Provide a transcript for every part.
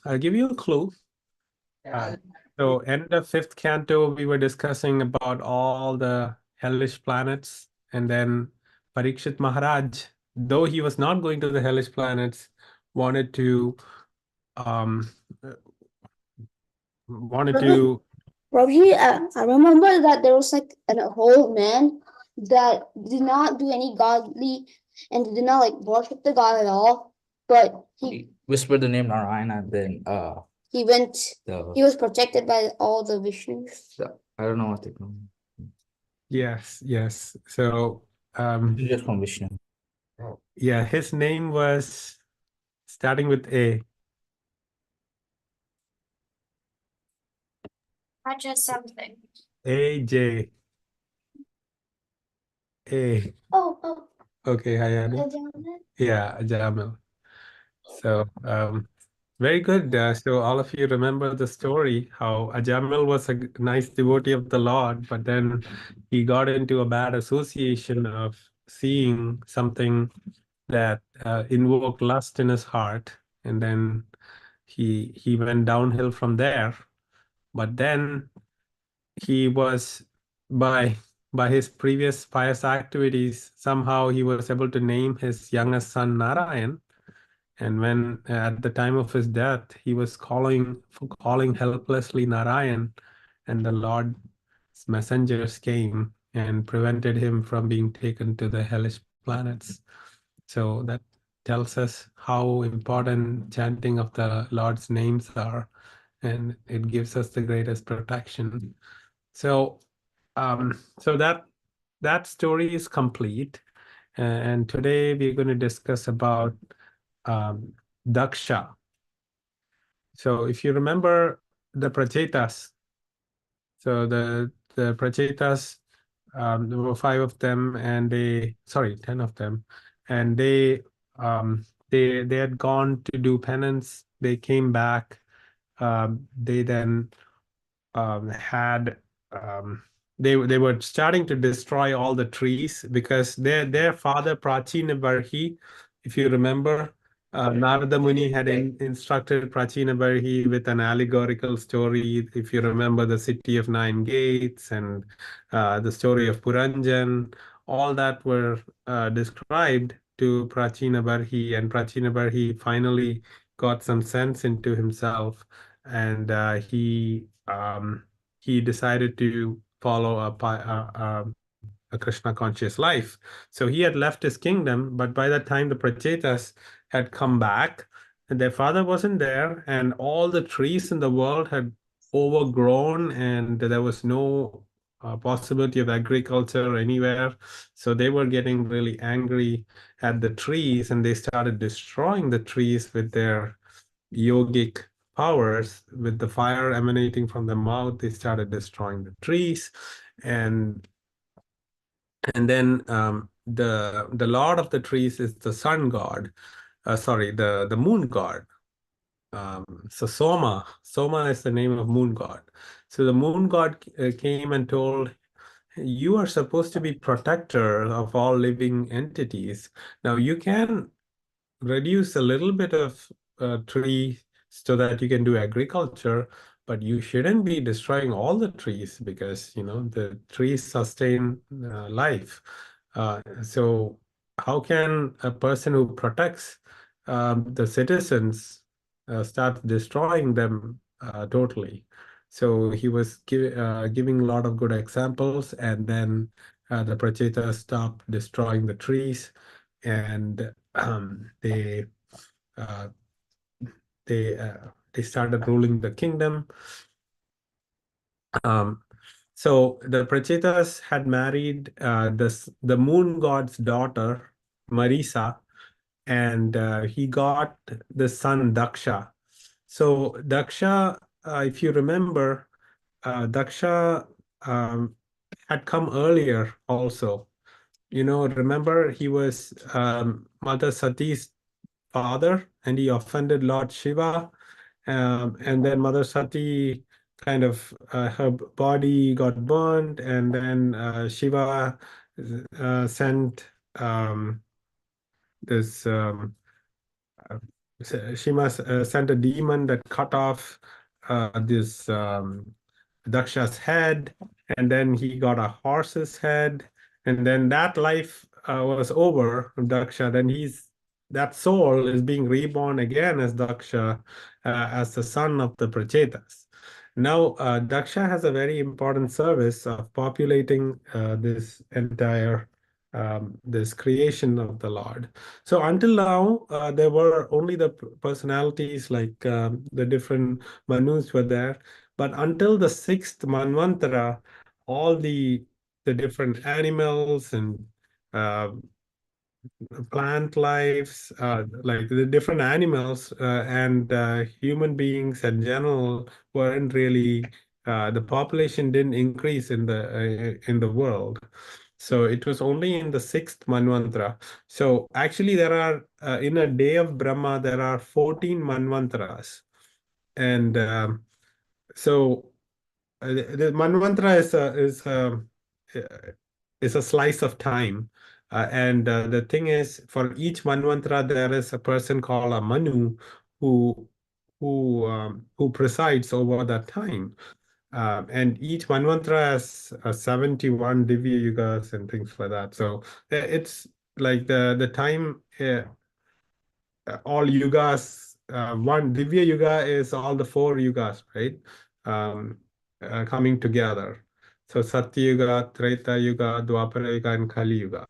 I'll give you a clue. So end of fifth canto, we were discussing about all the hellish planets, and then Parikshit Maharaj, though he was not going to the hellish planets, wanted to um wanted to Prabhuji, I remember that there was like an old man that did not do any godly and did not like worship the god at all, but He whispered the name Narayana, then he went. the He was protected by all the Vishnus. I don't know what they call yes. So just from Vishnu. yeah, his name was starting with A. Raja something. AJ. A. Oh. Okay, Hayani. Yeah, Jamil. So very good. So all of you remember the story how Ajamil was a nice devotee of the Lord, but then he got into a bad association of seeing something that invoked lust in his heart, and then he went downhill from there. But then he was by by his previous pious activities, somehow he was able to name his youngest son Narayan. And when at the time of his death, he was calling helplessly Narayan, and the Lord's messengers came and prevented him from being taken to the hellish planets. So that tells us how important chanting of the Lord's names are, and it gives us the greatest protection. So, so that story is complete, and today we're going to discuss about um, Daksha. So if you remember the Prachetas, so the Prachetas, there were five of them, and sorry, 10 of them, and they had gone to do penance. They came back. They then had they were starting to destroy all the trees because their father Prachina Barhi, if you remember, Narada Muni had instructed Prachina Barhi with an allegorical story. If you remember the city of nine gates and the story of Puranjan, all that were described to Prachina Barhi, and Prachina Barhi finally got some sense into himself, and he decided to follow a Krishna conscious life. So he had left his kingdom, but by that time the Prachetas had come back, and their father wasn't there, and all the trees in the world had overgrown, and there was no possibility of agriculture anywhere. So they were getting really angry at the trees, and they started destroying the trees with their yogic powers. With the fire emanating from the mouth, they started destroying the trees, and then the lord of the trees is the sun god, sorry, the moon god. So Soma is the name of moon god. So the moon god came and told, you are supposed to be protector of all living entities. Now you can reduce a little bit of tree so that you can do agriculture, but you shouldn't be destroying all the trees because the trees sustain life. So how can a person who protects the citizens start destroying them totally? So he was giving a lot of good examples, and then the Prachetas stopped destroying the trees, and uh, they started ruling the kingdom. Um, so the Prachetas had married the moon god's daughter, Marisa, and he got the son Daksha. So Daksha, if you remember, Daksha had come earlier also. Remember he was Mother Sati's father, and he offended Lord Shiva. And then Mother Sati kind of her body got burned, and then Shiva sent this she must sent a demon that cut off this Daksha's head, and then he got a horse's head, and then that life was over, Daksha. Then that soul is being reborn again as Daksha, as the son of the Prachetas. Now, Daksha has a very important service of populating this entire this creation of the Lord. So until now, there were only the personalities like the different Manus were there. But until the sixth Manvantara, all the different animals and uh, plant lives, like the different animals and human beings in general weren't really the population didn't increase in the world. So it was only in the sixth Manvantara. So actually, there are in a day of Brahma there are 14 Manvantaras, and so the Manvantara is a slice of time. And the thing is, for each Manvantara, there is a person called a Manu who who presides over that time. And each Manvantara has 71 Divya Yugas and things like that. So it's like the time all yugas. One Divya Yuga is all the four yugas, right? Um, Coming together. So Satya Yuga, Treta Yuga, Dwapara Yuga, and Kali Yuga.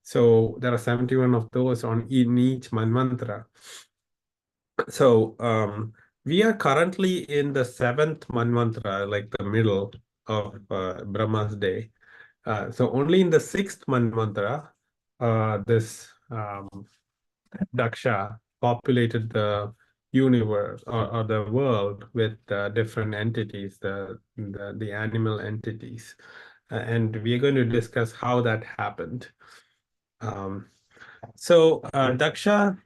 So there are 71 of those in each Manvantara. So we are currently in the seventh Manvantara, like the middle of Brahma's day. So only in the sixth Manvantara, this Daksha populated the universe or the world with different entities, the animal entities. And we're going to discuss how that happened. So Daksha,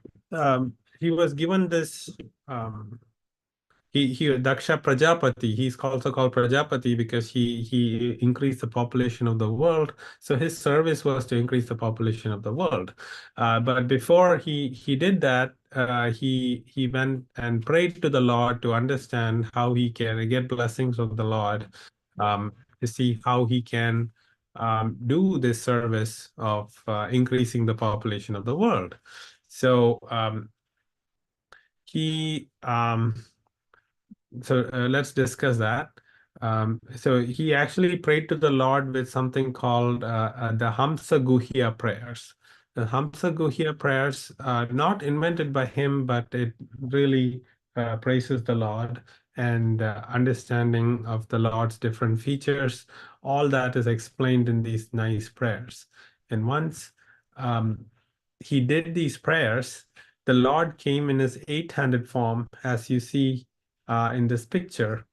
he was given this he Daksha Prajapati. He's also called Prajapati because he increased the population of the world. So his service was to increase the population of the world. But before he did that, he went and prayed to the Lord to understand how he can get blessings of the Lord, to see how he can do this service of increasing the population of the world. So he let's discuss that. So he actually prayed to the Lord with something called the Hamsa Guhya prayers. The Hamsa Guhya prayers are not invented by him, but it really praises the Lord and understanding of the Lord's different features. All that is explained in these nice prayers. And once he did these prayers, the Lord came in his eight-handed form, as you see in this picture.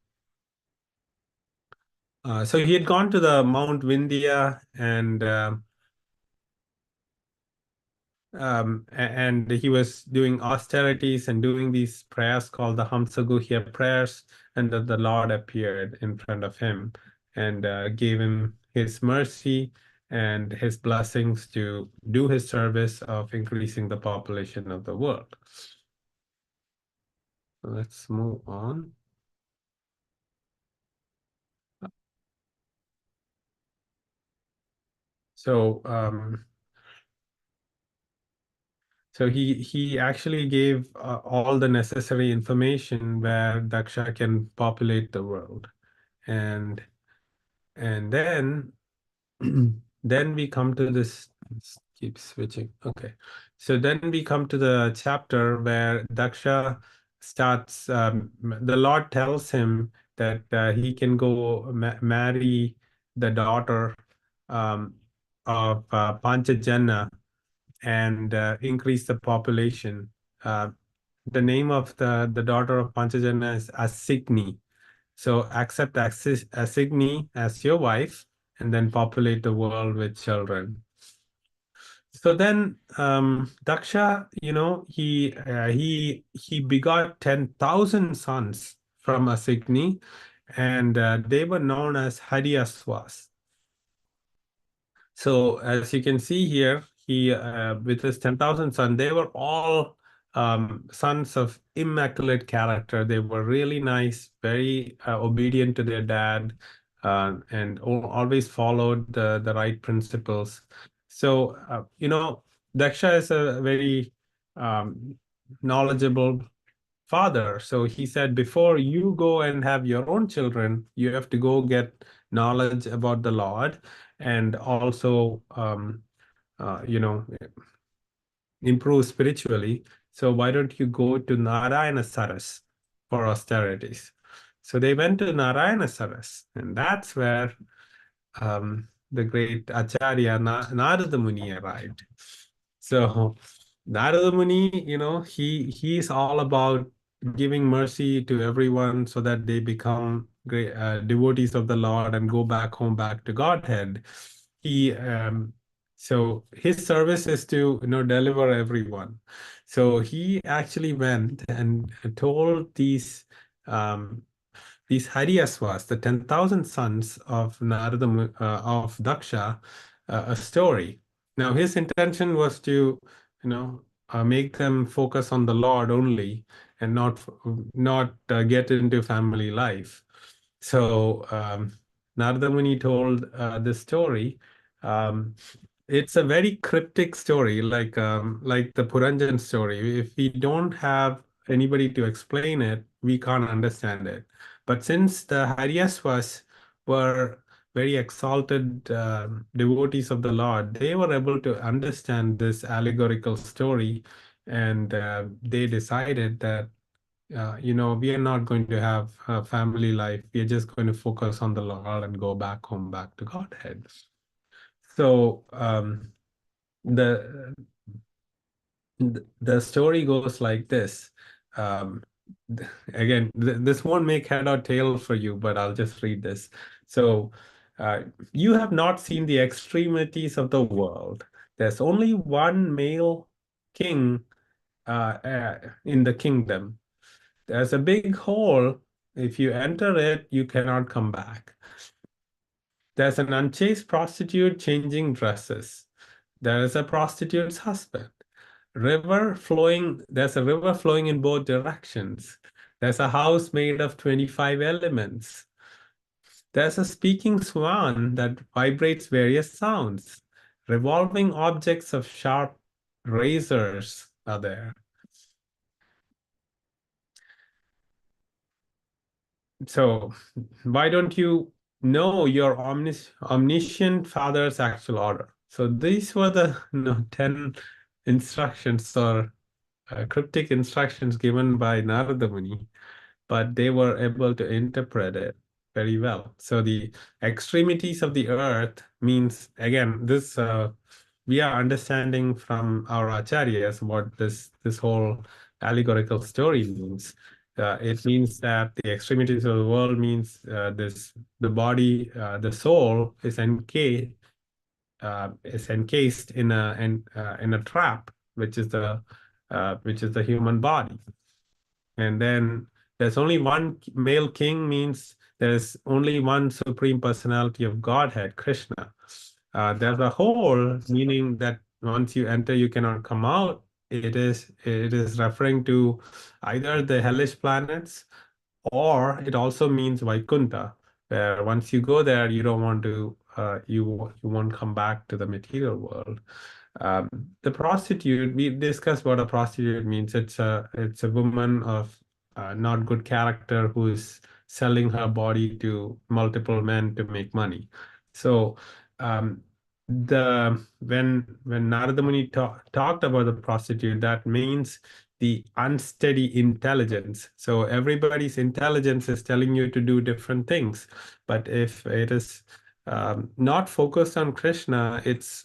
So he had gone to the Mount Vindhya and he was doing austerities and doing these prayers called the Hamsaguhya prayers, and that the Lord appeared in front of him and gave him his mercy and his blessings to do his service of increasing the population of the world. Let's move on. So so he actually gave all the necessary information where Daksha can populate the world, and then then we come to this. Keep switching. Okay, so then we come to the chapter where Daksha starts. The Lord tells him that he can go marry the daughter of Panchajana and increase the population. The name of the daughter of Panchajana is Asigni. So accept Asigni as your wife and then populate the world with children. So then Daksha, he begot 10,000 sons from Asigni, and they were known as Hariaswas. So as you can see here, he with his 10,000 sons, they were all sons of immaculate character. They were really nice, very obedient to their dad, and always followed the right principles. So, Daksha is a very knowledgeable father. So he said, before you go and have your own children, you have to go get knowledge about the Lord and also, improve spiritually. So why don't you go to Narayana Saras for austerities? So they went to Narayana Saras, and that's where the great Acharya Narada Muni arrived. So Narada Muni, he's all about giving mercy to everyone so that they become great devotees of the Lord and go back home, back to Godhead. He so his service is to deliver everyone. So he actually went and told these Hariasvas, the 10,000 sons of Narada of Daksha, a story. Now his intention was to, make them focus on the Lord only and not get into family life. So Narada Muni told this story. Um, it's a very cryptic story, like the Puranjan story. If we don't have anybody to explain it, we can't understand it. But since the Haryasvas were very exalted devotees of the Lord, they were able to understand this allegorical story, and they decided that we are not going to have a family life. We are just going to focus on the Lord and go back home, back to Godhead. So the the story goes like this. Um, Again, this won't make head or tail for you, but I'll just read this. So, you have not seen the extremities of the world. There's only one male king in the kingdom. There's a big hole. If you enter it, you cannot come back. There's an unchaste prostitute changing dresses. There is a prostitute's husband. There's a river flowing in both directions. There's a house made of 25 elements. There's a speaking swan that vibrates various sounds. Revolving objects of sharp razors are there. So why don't you know your omniscient Father's actual order? So these were the 10 instructions or cryptic instructions given by Narada Muni, but they were able to interpret it very well. So the extremities of the earth means, again, this we are understanding from our acharyas what this whole allegorical story means. It means that the extremities of the world means the body, the soul is encased in a trap, which is the human body. And then there's only one male king means there's only one supreme personality of Godhead, Krishna. There's a hole, meaning that once you enter, you cannot come out. It is referring to either the hellish planets, or it also means Vaikuntha, where once you go there, you don't want to, you won't come back to the material world. The prostitute, we discussed what a prostitute means. It's a woman of not good character who is selling her body to multiple men to make money. So when Narada Muni talked about the prostitute, that means the unsteady intelligence. So everybody's intelligence is telling you to do different things, but if it is not focused on Krishna, it's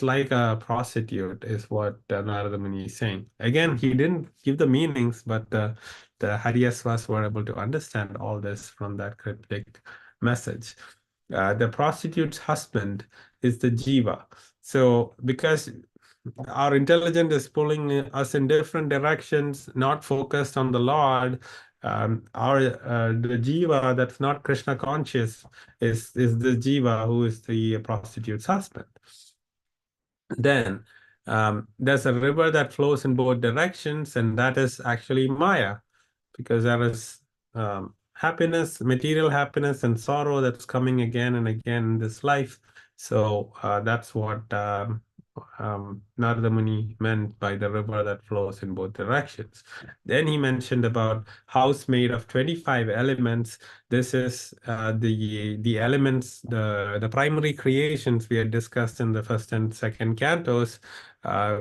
like a prostitute, is what Narada Muni is saying. Again, he didn't give the meanings, but the Haryasvas were able to understand all this from that cryptic message. The prostitute's husband is the jiva. So because our intelligence is pulling us in different directions, not focused on the Lord, the jiva that's not Krishna conscious is the jiva who is the prostitute's husband. Then there's a river that flows in both directions, and that is actually Maya, because there is happiness, material happiness, and sorrow that's coming again and again in this life. So that's what Narada Muni meant by the river that flows in both directions. Then he mentioned about house made of 25 elements. This is the elements, the primary creations we had discussed in the first and second cantos,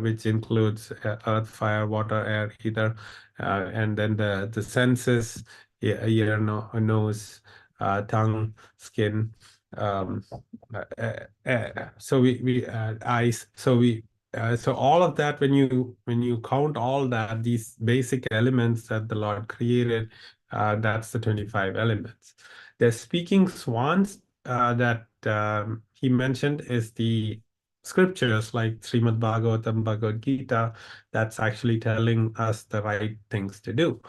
which includes earth, fire, water, air, ether, and then the senses, ear, nose, tongue, skin. Um, so we eyes. So all of that, when you count all that, these basic elements that the Lord created, that's the 25 elements. The speaking swans that he mentioned is the scriptures like Srimad Bhagavatam, Bhagavad Gita, that's actually telling us the right things to do.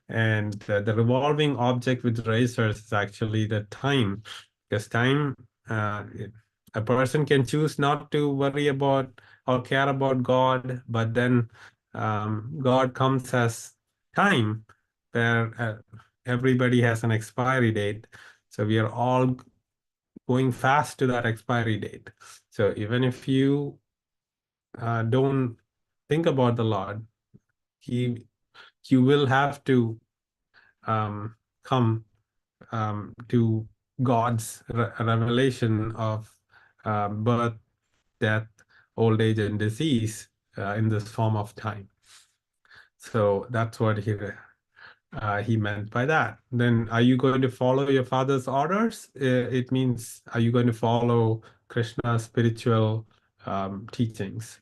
And the revolving object with racers is actually the time, because time, a person can choose not to worry about or care about God, but then God comes as time, where everybody has an expiry date. So we are all going fast to that expiry date. So even if you don't think about the Lord, you will have to come to God's revelation of birth, death, old age, and disease in this form of time. So that's what he meant by that. Then, are you going to follow your father's orders? It means, are you going to follow Krishna's spiritual teachings?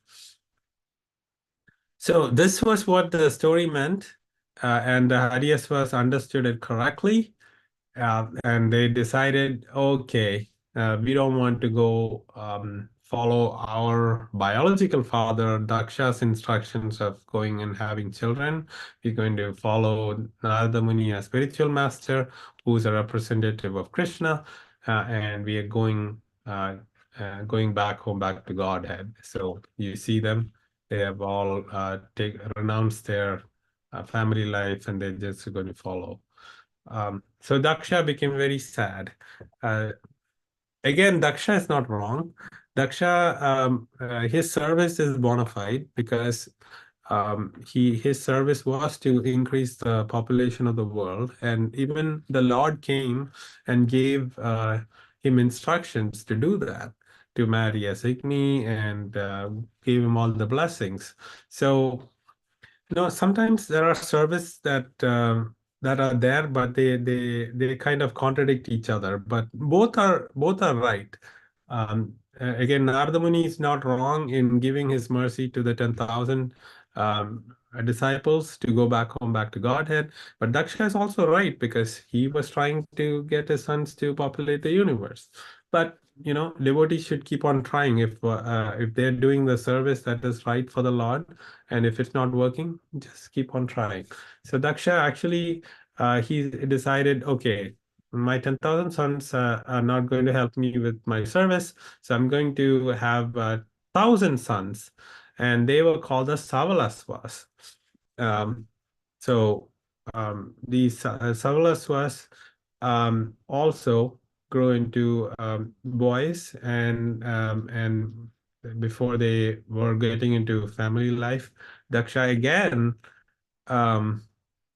So this was what the story meant, and the Haryasvas understood it correctly, and they decided, okay, we don't want to go follow our biological father, Daksha's instructions of going and having children. We're going to follow Narada Muni, a spiritual master, who's a representative of Krishna, and we are going back home, back to Godhead. So you see them. They have all renounced their family life, and they're just going to follow. So Daksha became very sad. Again, Daksha is not wrong. Daksha, his service is bona fide, because his service was to increase the population of the world, and even the Lord came and gave him instructions to do that, to marry a Signi, and gave him all the blessings. So sometimes there are services that are there, but they kind of contradict each other. But both are right. Again, Narada Muni is not wrong in giving his mercy to the 10,000 disciples to go back home, back to Godhead. But Daksha is also right, because he was trying to get his sons to populate the universe. But devotees should keep on trying. If they're doing the service that is right for the Lord, and if it's not working, just keep on trying. So Daksha actually, he decided, okay, my 10,000 sons are not going to help me with my service, so I'm going to have 1,000 sons, and they were called the Savalasvas. So these Savalasvas also grow into boys, and before they were getting into family life, Daksha again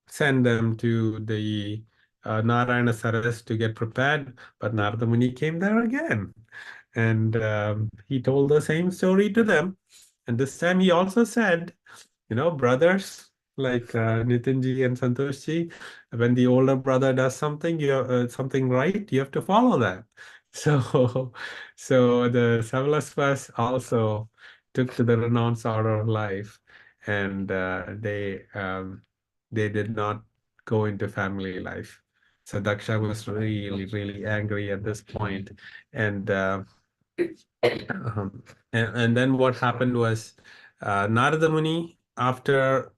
sent them to the Narayana Saras to get prepared, but Narada Muni came there again, and he told the same story to them. And this time he also said, brothers like Nitinji and Santoshji, when the older brother does something, something right, you have to follow that. So, so the Savalasvas also took to the renounced order of life, and they did not go into family life. So Daksha was really, really angry at this point, and and then what happened was, Narada Muni, after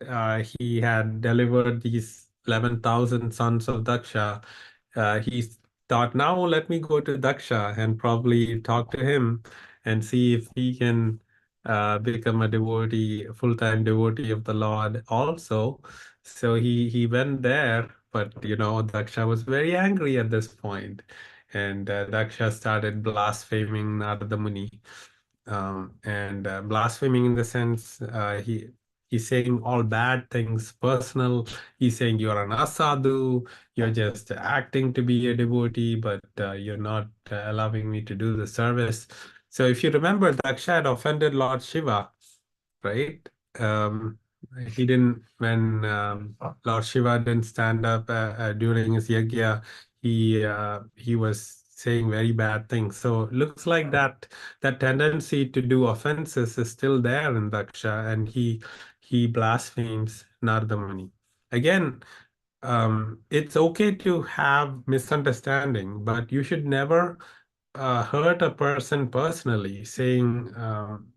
he had delivered these 11,000 sons of Daksha, he thought, now let me go to Daksha and probably talk to him and see if he can become a devotee, full-time devotee of the Lord also. So he went there, but Daksha was very angry at this point, and Daksha started blaspheming Narada Muni, and blaspheming in the sense he's saying all bad things, personal. He's saying you're an asadu, you're just acting to be a devotee, but you're not allowing me to do the service. So if you remember, Daksha had offended Lord Shiva, right? Um, he didn't, when Lord Shiva didn't stand up during his yajna, he was saying very bad things. So it looks like that tendency to do offenses is still there in Daksha, and he blasphemes Narada Muni. Again, it's okay to have misunderstanding, but you should never hurt a person personally, saying,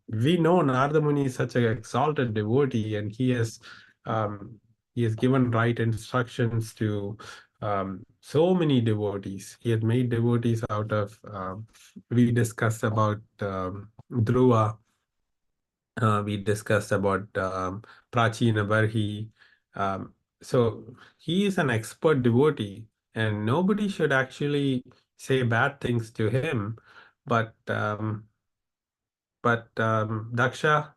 "We know Narada Muni is such an exalted devotee, and he has given right instructions to so many devotees. He had made devotees out of." We discussed about Dhruva. We discussed about Prachina Barhi. So he is an expert devotee, and nobody should actually say bad things to him. But Daksha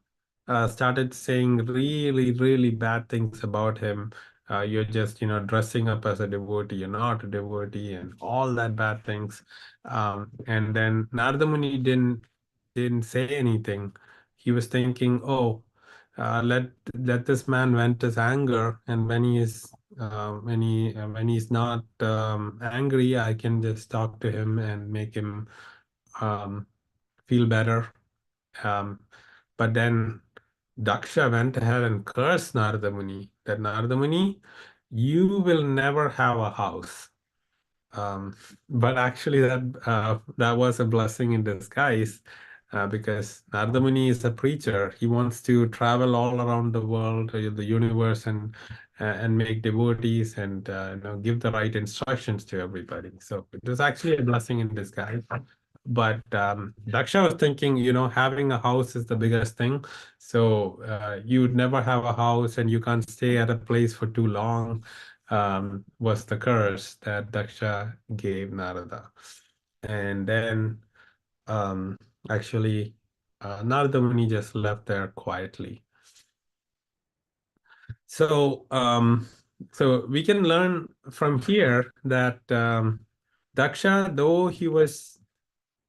started saying really, really bad things about him. You're just, dressing up as a devotee. You're not a devotee, and all that bad things. And then Narada Muni didn't say anything. He was thinking, oh, let this man vent his anger, and when he's not angry, I can just talk to him and make him um, feel better. Um, but then Daksha went ahead and cursed Narada Muni, that Narada Muni, you will never have a house. But actually, that was a blessing in disguise, because Narada Muni is a preacher. He wants to travel all around the world, the universe, and make devotees and give the right instructions to everybody. So it was actually a blessing in disguise. But Daksha was thinking, having a house is the biggest thing. So you would never have a house, and you can't stay at a place for too long, was the curse that Daksha gave Narada. And then um, actually, Narada Muni just left there quietly. So, so we can learn from here that Daksha, though he was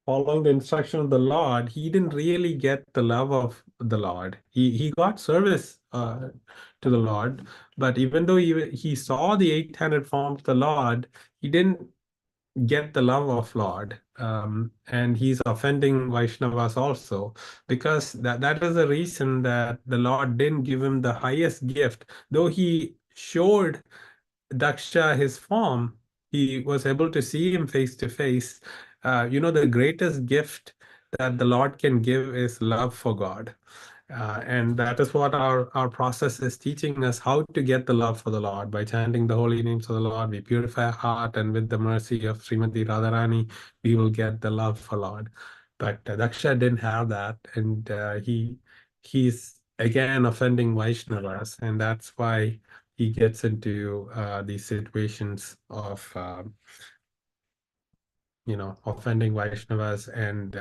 following the instruction of the Lord, he didn't really get the love of the Lord. He got service to the Lord, but even though he saw the 800 form of the Lord, he didn't get the love of Lord. And he's offending Vaishnavas also, because that is the reason that the Lord didn't give him the highest gift. Though he showed Daksha his form, he was able to see him face to face. The greatest gift that the Lord can give is love for God. And that is what our process is teaching us, how to get the love for the Lord. By chanting the holy names of the Lord, we purify our heart, and with the mercy of Srimati Radharani, we will get the love for Lord. But Daksha didn't have that, and he's again offending Vaishnavas, and that's why he gets into these situations of offending Vaishnavas, and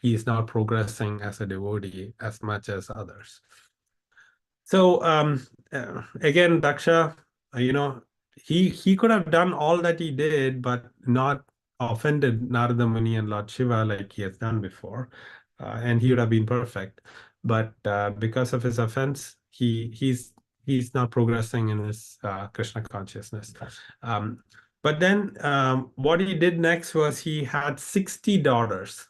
he is not progressing as a devotee as much as others. So again, Daksha, he could have done all that he did, but not offended Narada Muni and Lord Shiva like he has done before, and he would have been perfect. But because of his offense, he's not progressing in his Krishna consciousness. But then what he did next was he had 60 daughters.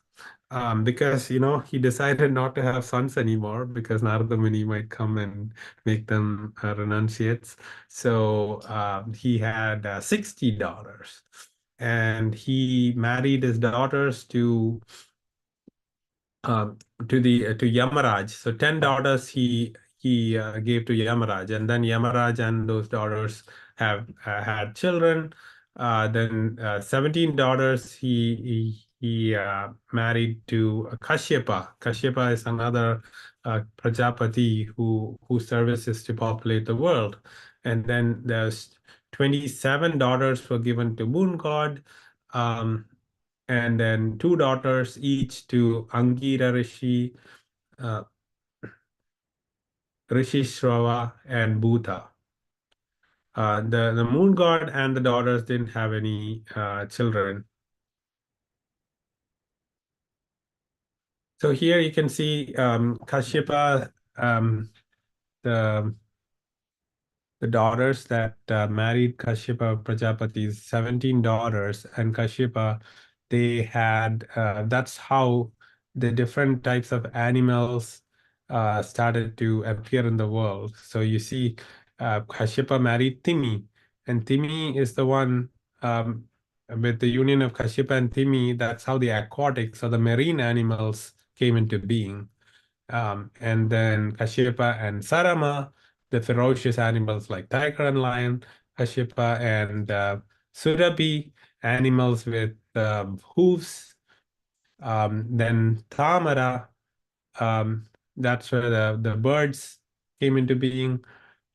Because he decided not to have sons anymore, because Narada Muni might come and make them renunciates. So he had 60 daughters, and he married his daughters to Yamaraj. So 10 daughters he gave to Yamaraj, and then Yamaraj and those daughters have had children. Then 17 daughters he married to Kashyapa. Kashyapa is another Prajapati who services to populate the world. And then there's 27 daughters were given to moon god, and then 2 daughters each to Angira Rishi, uh, Rishi Shrava, and Bhuta. The moon god and the daughters didn't have any children. So here you can see Kashyapa, the the daughters that married Kashyapa Prajapati's 17 daughters, and Kashyapa, they had that's how the different types of animals started to appear in the world. So you see, Kashyapa married Timi, and Timi is the one with the union of Kashyapa and Timi. That's how the aquatics or the marine animals came into being. And then Kashyapa and Sarama, the ferocious animals like tiger and lion, Kashyapa and Surabhi, animals with hooves. Then Tamara, that's where the birds came into being.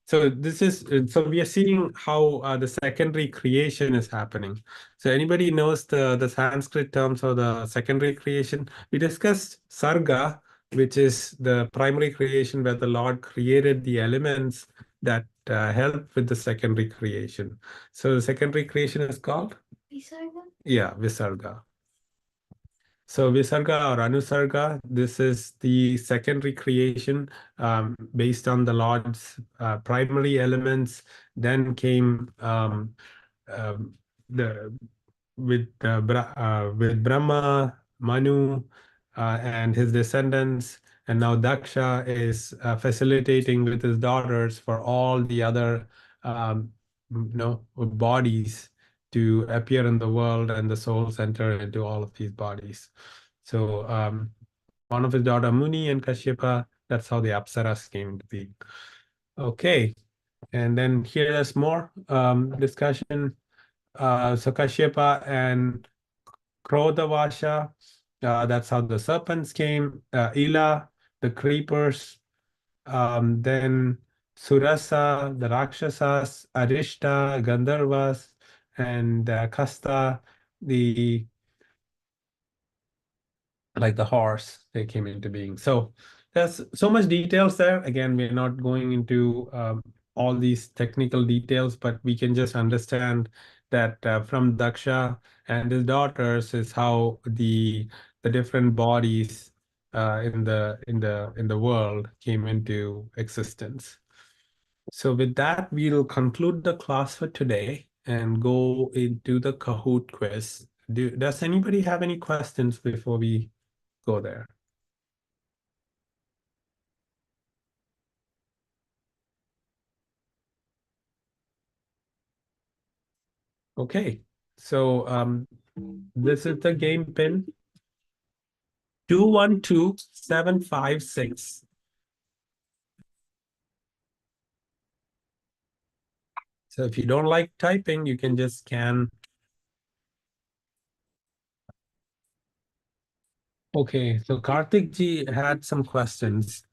So this is so we are seeing how the secondary creation is happening. So anybody knows the Sanskrit terms for the secondary creation? We discussed Sarga, which is the primary creation where the Lord created the elements that help with the secondary creation. So the secondary creation is called? Visarga. Yeah, Visarga. So Visarga or Anusarga, this is the secondary creation based on the Lord's primary elements. Then came the with Brahma, Manu, and his descendants, and now Daksha is facilitating with his daughters for all the other bodies to appear in the world, and the souls enter into all of these bodies. So one of his daughter Muni and Kashyapa, that's how the Apsaras came to be. Okay, and then here's more discussion. So Kashyapa and Krodavasha, that's how the serpents came. Ila, the creepers. Then Surasa, the Rakshasas, Arishta, Gandharvas, and Kasta, the like the horse, they came into being. So there's so much details there. Again, we're not going into all these technical details, but we can just understand that from Daksha and his daughters is how the different bodies in the world came into existence. So with that, we'll conclude the class for today and go into the Kahoot quiz. Does anybody have any questions before we go there? Okay, so this is the game pin 212756. So if you don't like typing, you can just scan. Okay, so Karthik ji had some questions.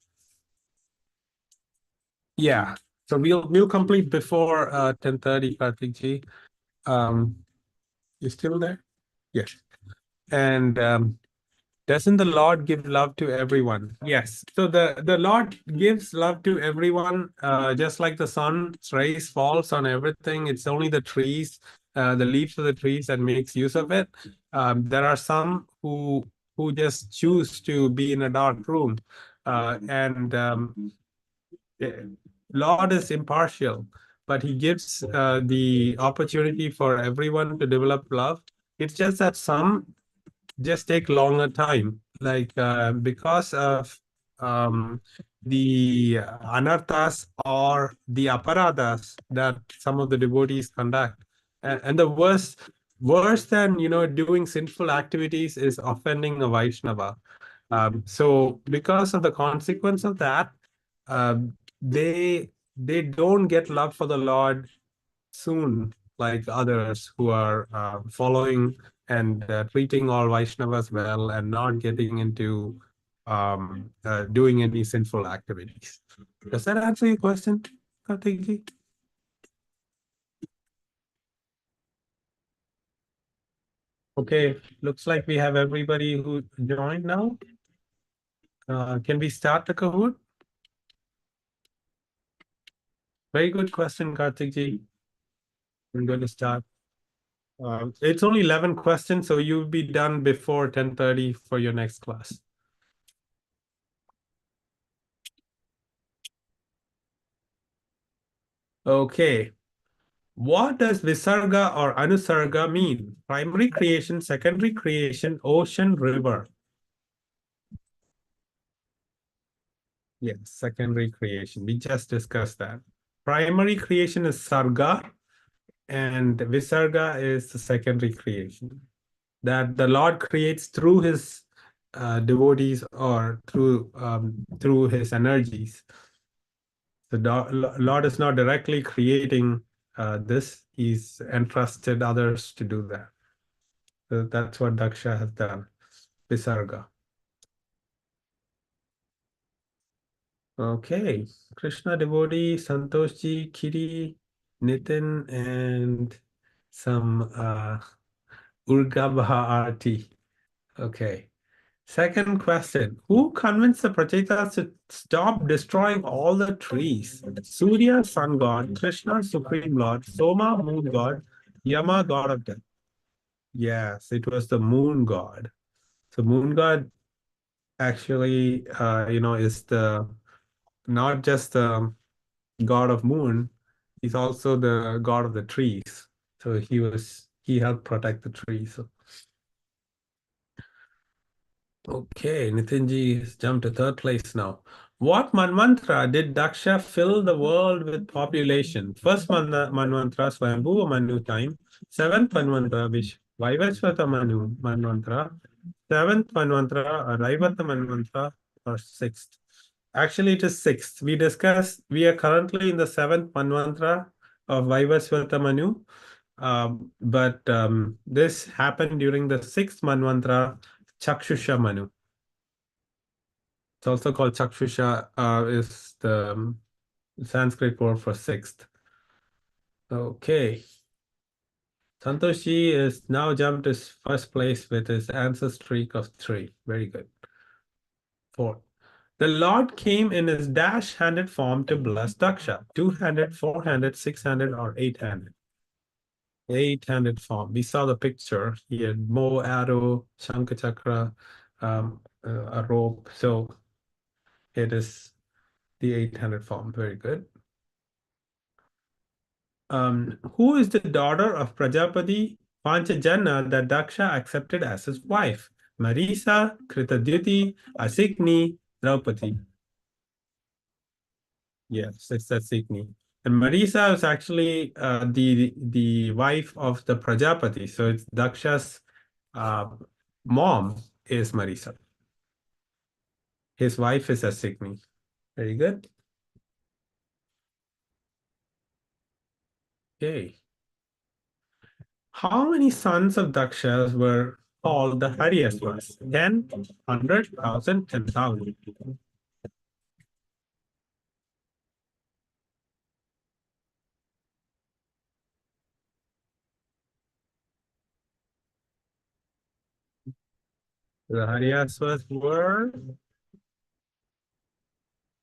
Yeah, so we'll complete before 10:30, Karthik ji. You still there? Yes. And doesn't the Lord give love to everyone? Yes. So the Lord gives love to everyone, just like the sun's rays falls on everything. It's only the trees, the leaves of the trees that makes use of it. There are some who just choose to be in a dark room, and Lord is impartial, but He gives the opportunity for everyone to develop love. It's just that some just take longer time, like because of the anarthas or the aparadas that some of the devotees conduct. And the worse than doing sinful activities is offending a Vaishnava. So because of the consequence of that, they don't get love for the Lord soon. like others who are following and treating all Vaishnavas well and not getting into doing any sinful activities. Does that answer your question, Kartikji? Okay, looks like we have everybody who joined now. Can we start the Kahoot? Very good question, Kartikji. I'm going to start. It's only 11 questions, so you'll be done before 10:30 for your next class. Okay. What does Visarga or Anusarga mean? Primary creation, secondary creation, ocean, river. Yes, secondary creation. We just discussed that. Primary creation is Sarga, and Visarga is the secondary creation that the Lord creates through his devotees or through his energies. The Lord is not directly creating this. He's entrusted others to do that. So that's what Daksha has done. Visarga. Okay. Krishna devotee, Santoshji, Kiri, Nitin, and some Urgabha Arti. Okay. Second question. Who convinced the Prachetas to stop destroying all the trees? Surya, sun god, Krishna, supreme lord, Soma, moon god, Yama, god of death. Yes, it was the moon god. So moon god actually, is the not just the god of moon, he's also the god of the trees. So he helped protect the trees. So, okay, Nitinji has jumped to third place now. What manmantra did Daksha fill the world with population? First manmantra, Swayambhuva Manu time. Seventh manmantra, Vaivasvata Manu manmantra. Seventh manmantra, Raivata manmantra, or sixth. Actually, it is sixth. We are currently in the seventh manmantra of Vaivasvata Manu. But this happened during the sixth manmantra, Chakshusha Manu. It's also called Chakshusha, is the Sanskrit word for sixth. Okay. Santoshi is now jumped to first place with his answer streak of 3. Very good. 4. The Lord came in his dash-handed form to bless Daksha. 2-handed, 4-handed, 6-handed, or 8-handed. 8-handed form. We saw the picture. He had bow, arrow, Shankha Chakra, a rope. So it is the 8-handed form. Very good. Who is the daughter of Prajapati Panchajana that Daksha accepted as his wife? Marisa, Kritadyuti, Asikni, Draupadi. Yes, it's Asikni. And Marisa is actually the wife of the Prajapati. So it's Daksha's mom is Marisa. His wife is Asikni. Very good. Okay. How many sons of Daksha were called the Haryasvas? 10, 100, 1,000, 10,000. The Haryasvas were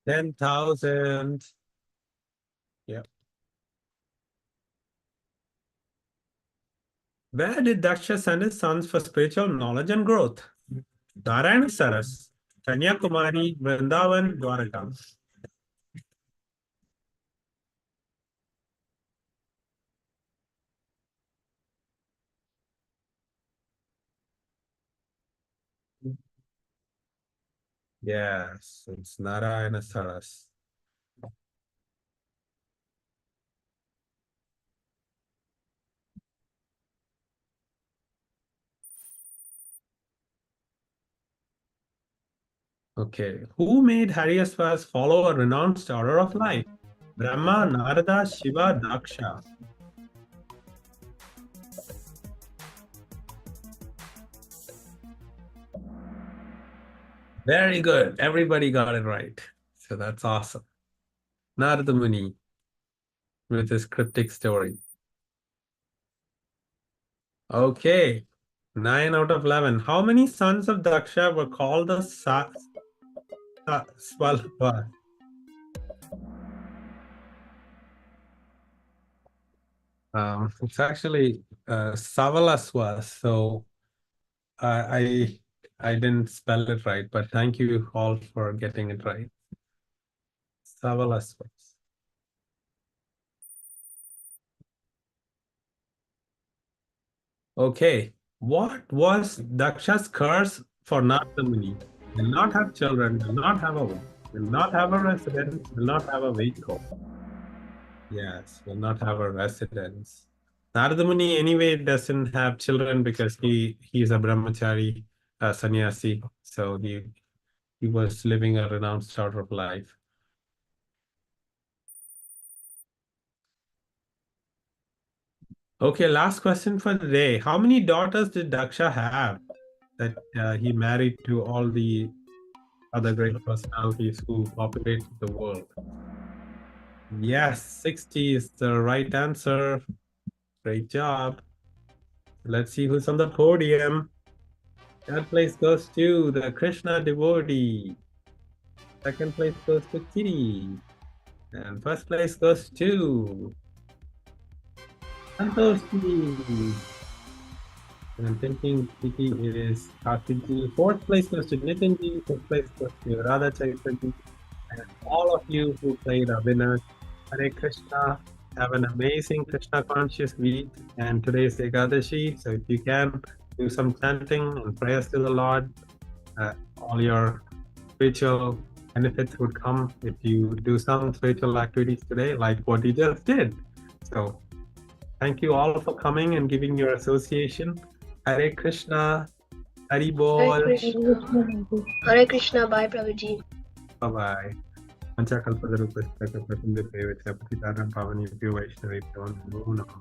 10,000. Yeah. Where did Daksha send his sons for spiritual knowledge and growth? Narayana Saras, Kanyakumari, Vrindavan, Dwaraka. Yes, it's Narayana Saras. Okay, who made Haryasvas follow a renounced order of life? Brahma, Narada, Shiva, Daksha. Very good. Everybody got it right. So that's awesome. Narada Muni with his cryptic story. Okay. 9 out of 11. How many sons of Daksha were called the Svalbard? It's actually Savalaswas. So I didn't spell it right, but thank you all for getting it right. Savalaswas. Okay. What was Daksha's curse for Narada Muni? Will not have children, will not have a wife, will not have a residence, will not have a vehicle. Yes, will not have a residence. Narada Muni anyway doesn't have children because he's a brahmachari, sannyasi. So he was living a renounced sort of life. Okay, last question for the day. How many daughters did Daksha have that he married to all the other great personalities who populated the world? Yes, 60 is the right answer. Great job. Let's see who's on the podium. Third place goes to the Krishna devotee. Second place goes to Kitty. And first place goes to Santoshi. And I'm thinking Kitty is Kartiji. Fourth place goes to Nitinji. Fifth place goes to Radha Chaitanya. And all of you who played are winners. Hare Krishna. Have an amazing Krishna conscious week. And today is Ekadashi. So if you can, do some chanting and prayers to the Lord. All your spiritual benefits would come if you do some spiritual activities today, like what you just did. So thank you all for coming and giving your association. Hare Krishna. Hari Bol. Hare Krishna. Hare Krishna. Bye, Prabhuji. Bye-bye. Panchakalpatarupasthaka Pratimdipevachapatitanam Pavani Vaishnavi Namo Namo.